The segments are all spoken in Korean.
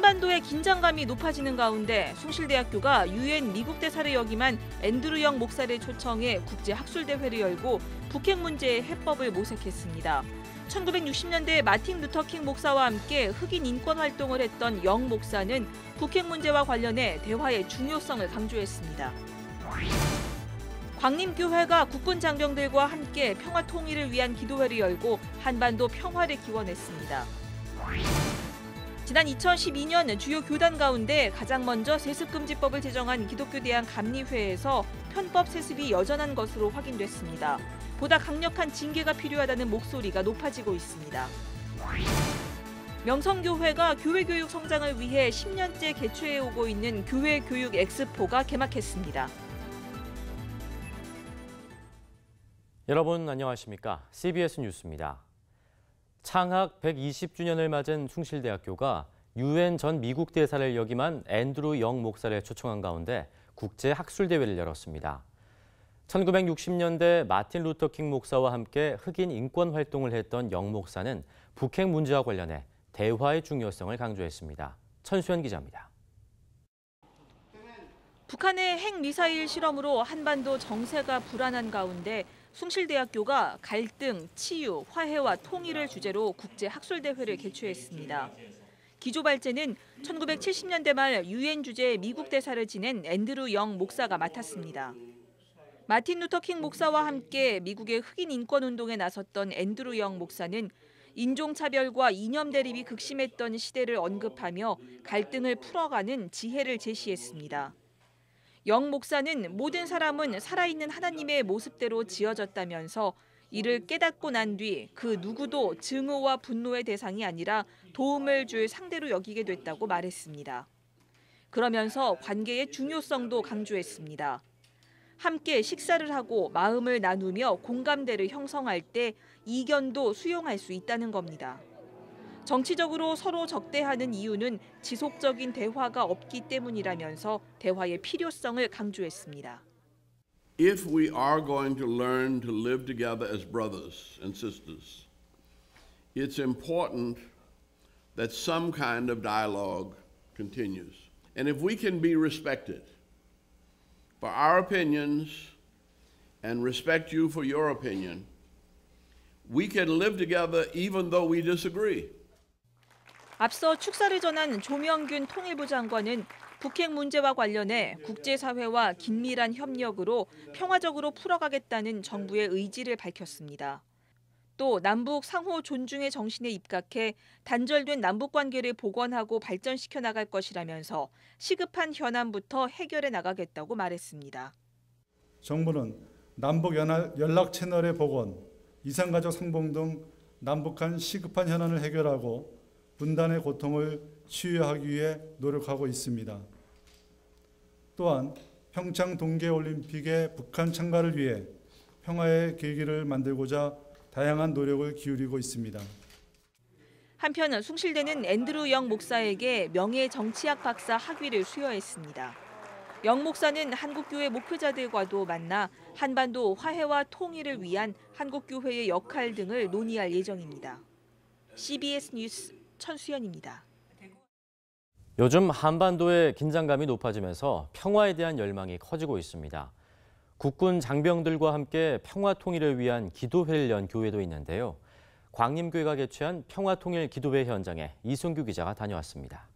한반도의 긴장감이 높아지는 가운데 숭실대학교가 유엔 미국 대사를 역임한 앤드루 영 목사를 초청해 국제학술대회를 열고 북핵 문제의 해법을 모색했습니다. 1960년대 마틴 루터 킹 목사와 함께 흑인 인권 활동을 했던 영 목사는 북핵 문제와 관련해 대화의 중요성을 강조했습니다. 광림교회가 국군 장병들과 함께 평화 통일을 위한 기도회를 열고 한반도 평화를 기원했습니다. 지난 2012년 주요 교단 가운데 가장 먼저 세습금지법을 제정한 기독교대학 감리회에서 편법 세습이 여전한 것으로 확인됐습니다. 보다 강력한 징계가 필요하다는 목소리가 높아지고 있습니다. 명성교회가 교회 교육 성장을 위해 10년째 개최해오고 있는 교회 교육 엑스포가 개막했습니다. 여러분 안녕하십니까? CBS 뉴스입니다. 창학 120주년을 맞은 숭실대학교가 유엔 전 미국 대사를 역임한 앤드루 영 목사를 초청한 가운데 국제학술대회를 열었습니다. 1960년대 마틴 루터 킹 목사와 함께 흑인 인권 활동을 했던 영 목사는 북핵 문제와 관련해 대화의 중요성을 강조했습니다. 천수연 기자입니다. 북한의 핵미사일 실험으로 한반도 정세가 불안한 가운데 숭실대학교가 갈등, 치유, 화해와 통일을 주제로 국제학술대회를 개최했습니다. 기조발제는 1970년대 말 유엔 주재 미국 대사를 지낸 앤드루 영 목사가 맡았습니다. 마틴 루터 킹 목사와 함께 미국의 흑인 인권 운동에 나섰던 앤드루 영 목사는 인종차별과 이념 대립이 극심했던 시대를 언급하며 갈등을 풀어가는 지혜를 제시했습니다. 영 목사는 모든 사람은 살아있는 하나님의 모습대로 지어졌다면서 이를 깨닫고 난 뒤 그 누구도 증오와 분노의 대상이 아니라 도움을 줄 상대로 여기게 됐다고 말했습니다. 그러면서 관계의 중요성도 강조했습니다. 함께 식사를 하고 마음을 나누며 공감대를 형성할 때 이견도 수용할 수 있다는 겁니다. 정치적으로 서로 적대하는 이유는 지속적인 대화가 없기 때문이라면서 대화의 필요성을 강조했습니다. If we are going to learn to live together as brothers and sisters, it's important that some kind of dialogue continues. And if we can be respected for our opinions and respect you for your opinion, we can live together even though we disagree. 앞서 축사를 전한 조명균 통일부 장관은 북핵 문제와 관련해 국제사회와 긴밀한 협력으로 평화적으로 풀어가겠다는 정부의 의지를 밝혔습니다. 또 남북 상호 존중의 정신에 입각해 단절된 남북관계를 복원하고 발전시켜 나갈 것이라면서 시급한 현안부터 해결해 나가겠다고 말했습니다. 정부는 남북 연락 채널의 복원, 이산가족 상봉 등 남북한 시급한 현안을 해결하고 분단의 고통을 치유하기 위해 노력하고 있습니다. 또한 평창 동계올림픽의 북한 참가를 위해 평화의 계기를 만들고자 다양한 노력을 기울이고 있습니다. 한편 숭실대는 앤드루 영 목사에게 명예정치학 박사 학위를 수여했습니다. 영 목사는 한국교회 목회자들과도 만나 한반도 화해와 통일을 위한 한국교회의 역할 등을 논의할 예정입니다. CBS 뉴스 천수연입니다. 요즘 한반도의 긴장감이 높아지면서 평화에 대한 열망이 커지고 있습니다. 국군 장병들과 함께 평화 통일을 위한 기도회를 연 교회도 있는데요. 광림교회가 개최한 평화통일 기도회 현장에 이승규 기자가 다녀왔습니다.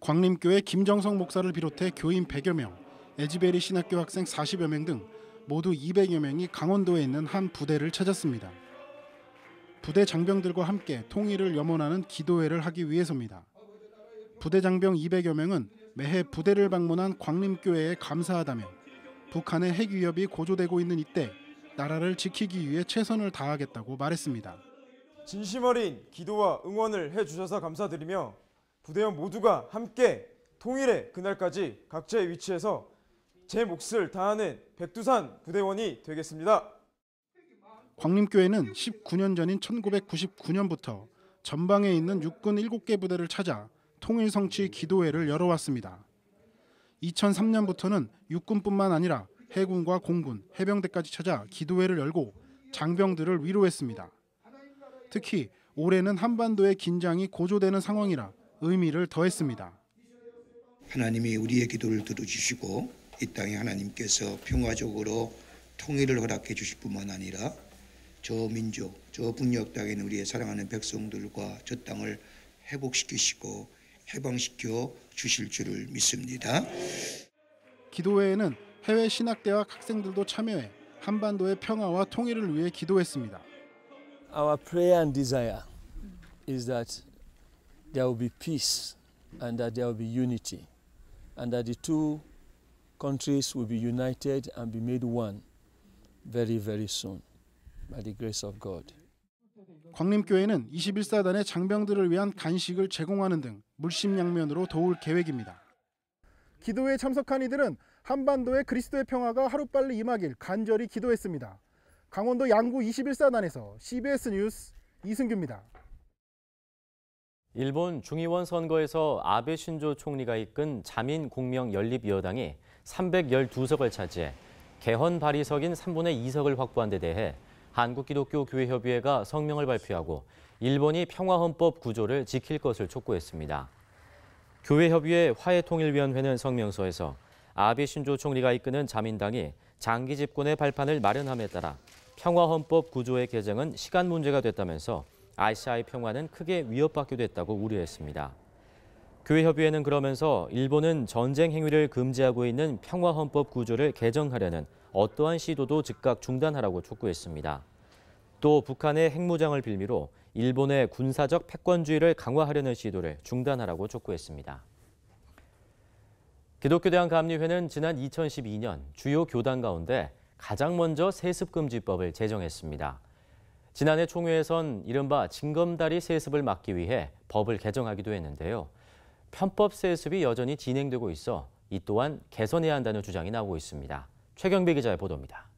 광림교회 김정성 목사를 비롯해 교인 100여 명, 에지베리 신학교 학생 40여 명 등 모두 200여 명이 강원도에 있는 한 부대를 찾았습니다. 부대 장병들과 함께 통일을 염원하는 기도회를 하기 위해서입니다. 부대 장병 200여 명은 매해 부대를 방문한 광림교회에 감사하다며 북한의 핵 위협이 고조되고 있는 이때 나라를 지키기 위해 최선을 다하겠다고 말했습니다. 진심 어린 기도와 응원을 해주셔서 감사드리며 부대원 모두가 함께 통일의 그날까지 각자의 위치에서 제 몫을 다하는 백두산 부대원이 되겠습니다. 광림교회는 19년 전인 1999년부터 전방에 있는 육군 7개 부대를 찾아 통일성취 기도회를 열어왔습니다. 2003년부터는 육군뿐만 아니라 해군과 공군, 해병대까지 찾아 기도회를 열고 장병들을 위로했습니다. 특히 올해는 한반도의 긴장이 고조되는 상황이라 의미를 더했습니다. 하나님이 우리의 기도를 들어주시고 이 땅에 하나님께서 평화적으로 통일을 허락해 주실 뿐만 아니라 저 민족, 저 북녘 땅에 있는 우리의 사랑하는 백성들과 저 땅을 회복시키시고 해방시켜 주실 줄을 믿습니다. 기도회에는 해외 신학대학 학생들도 참여해 한반도의 평화와 통일을 위해 기도했습니다. Our prayer and desire is that there will be peace and that there will be unity and that the two countries will be united and be made one very, very soon by the grace of God. 광림교회는 21사단의 장병들을 위한 간식을 제공하는 등 물심양면으로 도울 계획입니다. 기도회에 참석한 이들은 한반도의 그리스도의 평화가 하루빨리 임하길 간절히 기도했습니다. 강원도 양구 21사단에서 CBS 뉴스 이승규입니다. 일본 중의원 선거에서 아베 신조 총리가 이끈 자민공명연립여당이 312석을 차지해 개헌 발의석인 3분의 2석을 확보한 데 대해 한국기독교교회협의회가 성명을 발표하고 일본이 평화헌법 구조를 지킬 것을 촉구했습니다. 교회협의회 화해통일위원회는 성명서에서 아베 신조 총리가 이끄는 자민당이 장기 집권의 발판을 마련함에 따라 평화헌법 구조의 개정은 시간 문제가 됐다면서 아시아의 평화는 크게 위협받게 됐다고 우려했습니다. 교회협의회는 그러면서 일본은 전쟁 행위를 금지하고 있는 평화헌법 구조를 개정하려는 어떠한 시도도 즉각 중단하라고 촉구했습니다. 또 북한의 핵무장을 빌미로 일본의 군사적 패권주의를 강화하려는 시도를 중단하라고 촉구했습니다. 기독교대학감리회는 지난 2012년 주요 교단 가운데 가장 먼저 세습금지법을 제정했습니다. 지난해 총회에선 이른바 징검다리 세습을 막기 위해 법을 개정하기도 했는데요. 편법 세습이 여전히 진행되고 있어 이 또한 개선해야 한다는 주장이 나오고 있습니다. 최경배 기자의 보도입니다.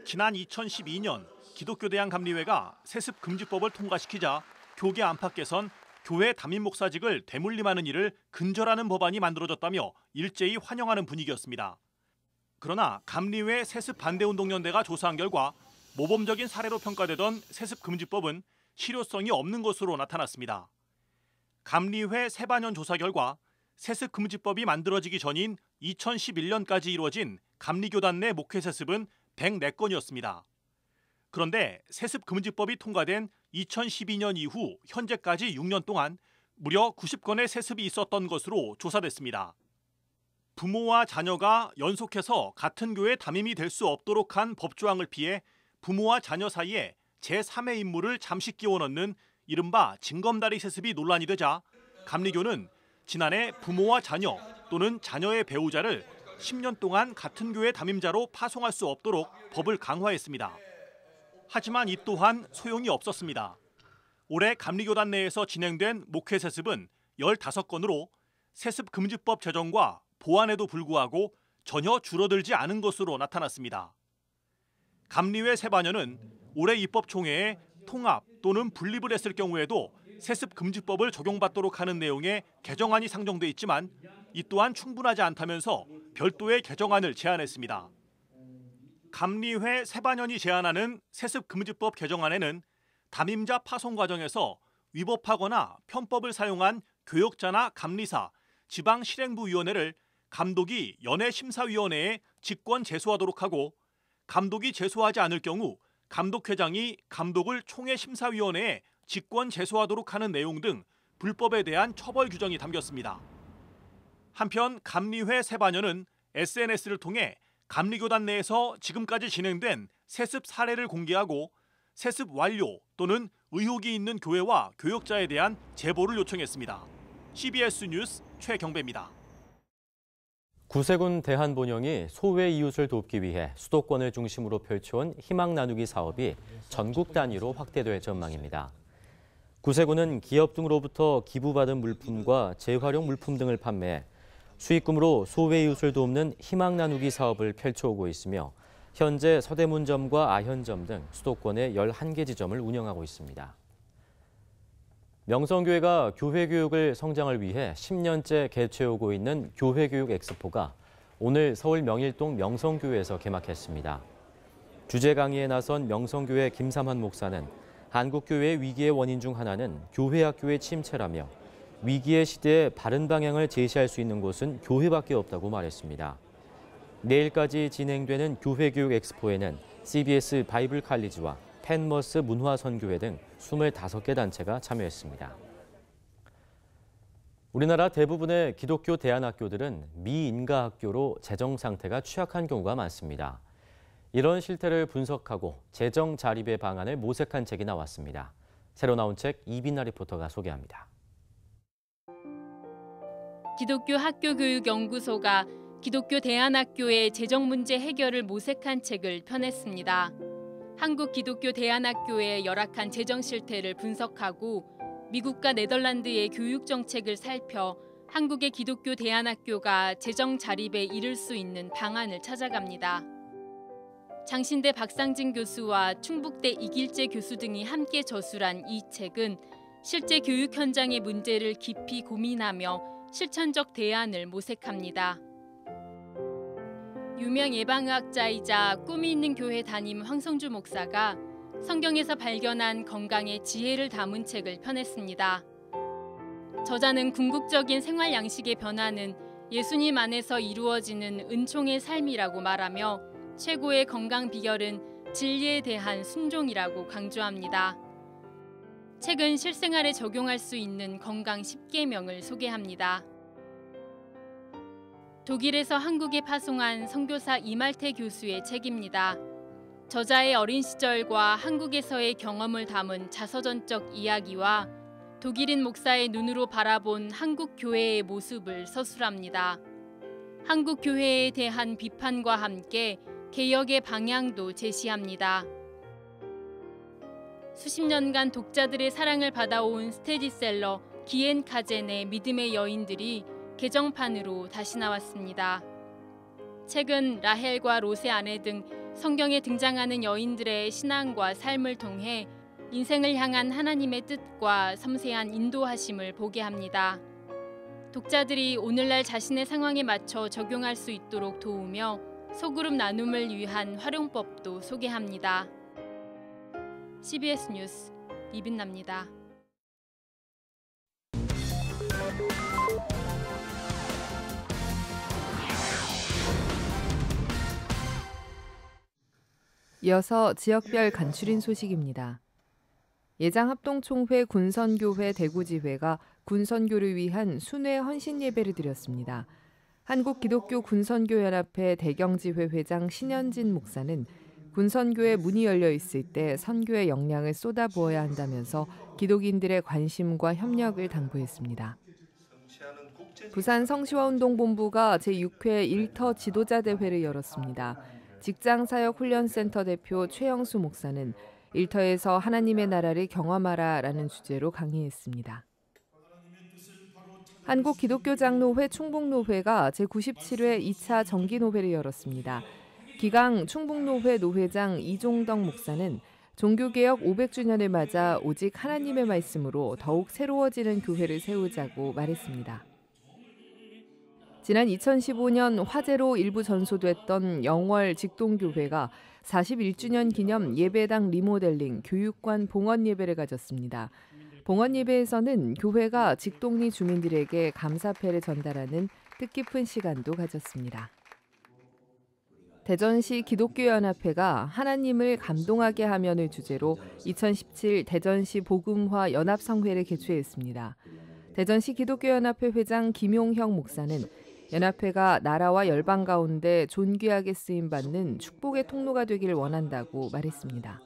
지난 2012년 기독교대학감리회가 세습금지법을 통과시키자 교계 안팎에선 교회 담임 목사직을 대물림하는 일을 근절하는 법안이 만들어졌다며 일제히 환영하는 분위기였습니다. 그러나 감리회 세습반대운동연대가 조사한 결과 모범적인 사례로 평가되던 세습금지법은 실효성이 없는 것으로 나타났습니다. 감리회 세반년 조사 결과 세습금지법이 만들어지기 전인 2011년까지 이루어진 감리교단 내 목회세습은 104건이었습니다. 그런데 세습금지법이 통과된 2012년 이후 현재까지 6년 동안 무려 90건의 세습이 있었던 것으로 조사됐습니다. 부모와 자녀가 연속해서 같은 교회 담임이 될 수 없도록 한 법조항을 피해 부모와 자녀 사이에 제3의 인물을 잠시 끼워 넣는 이른바 징검다리 세습이 논란이 되자 감리교는 지난해 부모와 자녀 또는 자녀의 배우자를 10년 동안 같은 교회 담임자로 파송할 수 없도록 법을 강화했습니다. 하지만 이 또한 소용이 없었습니다. 올해 감리교단 내에서 진행된 목회세습은 15건으로 세습금지법 제정과 보완에도 불구하고 전혀 줄어들지 않은 것으로 나타났습니다. 감리회 세반년은 올해 입법총회에 통합 또는 분립을 했을 경우에도 세습금지법을 적용받도록 하는 내용의 개정안이 상정돼 있지만 이 또한 충분하지 않다면서 별도의 개정안을 제안했습니다. 감리회 세반년이 제안하는 세습금지법 개정안에는 담임자 파송 과정에서 위법하거나 편법을 사용한 교역자나 감리사, 지방실행부위원회를 감독이 연회심사위원회에 직권 제소하도록 하고 감독이 제소하지 않을 경우 감독회장이 감독을 총회심사위원회에 직권 제소하도록 하는 내용 등 불법에 대한 처벌 규정이 담겼습니다. 한편 감리회 세반년은 SNS를 통해 감리교단 내에서 지금까지 진행된 세습 사례를 공개하고 세습 완료 또는 의혹이 있는 교회와 교역자에 대한 제보를 요청했습니다. CBS 뉴스 최경배입니다. 구세군 대한본영이 소외 이웃을 돕기 위해 수도권을 중심으로 펼쳐온 희망 나누기 사업이 전국 단위로 확대될 전망입니다. 구세군은 기업 등으로부터 기부받은 물품과 재활용 물품 등을 판매해 수익금으로 소외 이웃을 돕는 희망 나누기 사업을 펼쳐오고 있으며 현재 서대문점과 아현점 등 수도권의 11개 지점을 운영하고 있습니다. 명성교회가 교회교육을 성장을 위해 10년째 개최하고 있는 교회교육 엑스포가 오늘 서울 명일동 명성교회에서 개막했습니다. 주제 강의에 나선 명성교회 김삼환 목사는 한국교회의 위기의 원인 중 하나는 교회학교의 침체라며 위기의 시대에 바른 방향을 제시할 수 있는 곳은 교회밖에 없다고 말했습니다. 내일까지 진행되는 교회교육 엑스포에는 CBS 바이블 칼리지와 펜머스 문화선교회 등 25개 단체가 참여했습니다. 우리나라 대부분의 기독교 대안학교들은 미인가 학교로 재정 상태가 취약한 경우가 많습니다. 이런 실태를 분석하고 재정 자립의 방안을 모색한 책이 나왔습니다. 새로 나온 책 이빈나 리포터가 소개합니다. 기독교 학교교육연구소가 기독교 대안학교의 재정 문제 해결을 모색한 책을 펴냈습니다. 한국 기독교 대안학교의 열악한 재정 실태를 분석하고 미국과 네덜란드의 교육 정책을 살펴 한국의 기독교 대안학교가 재정 자립에 이를 수 있는 방안을 찾아갑니다. 장신대 박상진 교수와 충북대 이길재 교수 등이 함께 저술한 이 책은 실제 교육 현장의 문제를 깊이 고민하며 실천적 대안을 모색합니다. 유명 예방의학자이자 꿈이 있는 교회 담임 황성주 목사가 성경에서 발견한 건강의 지혜를 담은 책을 펴냈습니다. 저자는 궁극적인 생활 양식의 변화는 예수님 안에서 이루어지는 은총의 삶이라고 말하며 최고의 건강 비결은 진리에 대한 순종이라고 강조합니다. 책은 실생활에 적용할 수 있는 건강 10계명을 소개합니다. 독일에서 한국에 파송한 선교사 이말태 교수의 책입니다. 저자의 어린 시절과 한국에서의 경험을 담은 자서전적 이야기와 독일인 목사의 눈으로 바라본 한국 교회의 모습을 서술합니다. 한국 교회에 대한 비판과 함께 개혁의 방향도 제시합니다. 수십 년간 독자들의 사랑을 받아온 스테디셀러 기엔 카젠의 믿음의 여인들이 개정판으로 다시 나왔습니다. 책은 라헬과 롯의 아내 등 성경에 등장하는 여인들의 신앙과 삶을 통해 인생을 향한 하나님의 뜻과 섬세한 인도하심을 보게 합니다. 독자들이 오늘날 자신의 상황에 맞춰 적용할 수 있도록 도우며 소그룹 나눔을 위한 활용법도 소개합니다. CBS 뉴스 이빈나입니다. 이어서 지역별 간추린 소식입니다. 예장합동총회 군선교회 대구지회가 군선교를 위한 순회 헌신 예배를 드렸습니다. 한국기독교 군선교연합회 대경지회 회장 신현진 목사는 군선교에 문이 열려 있을 때 선교의 역량을 쏟아부어야 한다면서 기독인들의 관심과 협력을 당부했습니다. 부산 성시화운동본부가 제6회 일터 지도자 대회를 열었습니다. 직장사역훈련센터 대표 최영수 목사는 일터에서 하나님의 나라를 경험하라라는 주제로 강의했습니다. 한국기독교장로회 충북노회가 제97회 2차 정기노회를 열었습니다. 기강 충북노회 노회장 이종덕 목사는 종교개혁 500주년을 맞아 오직 하나님의 말씀으로 더욱 새로워지는 교회를 세우자고 말했습니다. 지난 2015년 화재로 일부 전소됐던 영월 직동교회가 41주년 기념 예배당 리모델링 교육관 봉헌 예배를 가졌습니다. 봉헌 예배에서는 교회가 직동리 주민들에게 감사패를 전달하는 뜻깊은 시간도 가졌습니다. 대전시 기독교연합회가 하나님을 감동하게 하면을 주제로 2017 대전시 복음화 연합성회를 개최했습니다. 대전시 기독교연합회 회장 김용형 목사는 연합회가 나라와 열방 가운데 존귀하게 쓰임받는 축복의 통로가 되길 원한다고 말했습니다.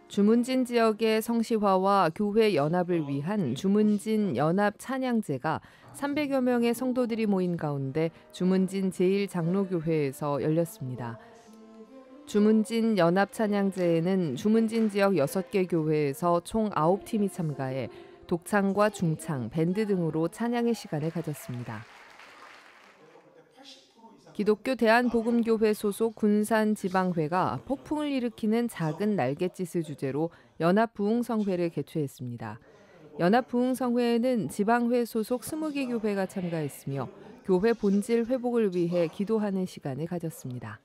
주문진 지역의 성시화와 교회 연합을 위한 주문진 연합 찬양제가 300여 명의 성도들이 모인 가운데 주문진 제1장로교회에서 열렸습니다. 주문진 연합 찬양제에는 주문진 지역 6개 교회에서 총 9팀이 참가해 독창과 중창, 밴드 등으로 찬양의 시간을 가졌습니다. 기독교 대한복음교회 소속 군산지방회가 폭풍을 일으키는 작은 날갯짓을 주제로 연합부흥성회를 개최했습니다. 연합부흥성회에는 지방회 소속 20개 교회가 참가했으며 교회 본질 회복을 위해 기도하는 시간을 가졌습니다.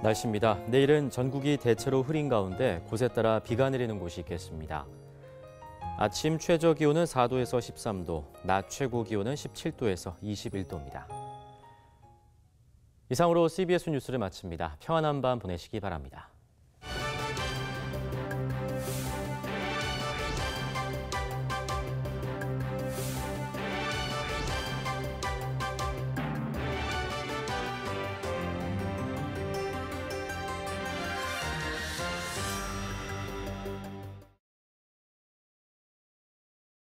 날씨입니다. 내일은 전국이 대체로 흐린 가운데 곳에 따라 비가 내리는 곳이 있겠습니다. 아침 최저 기온은 4도에서 13도, 낮 최고 기온은 17도에서 21도입니다. 이상으로 CBS 뉴스를 마칩니다. 평안한 밤 보내시기 바랍니다.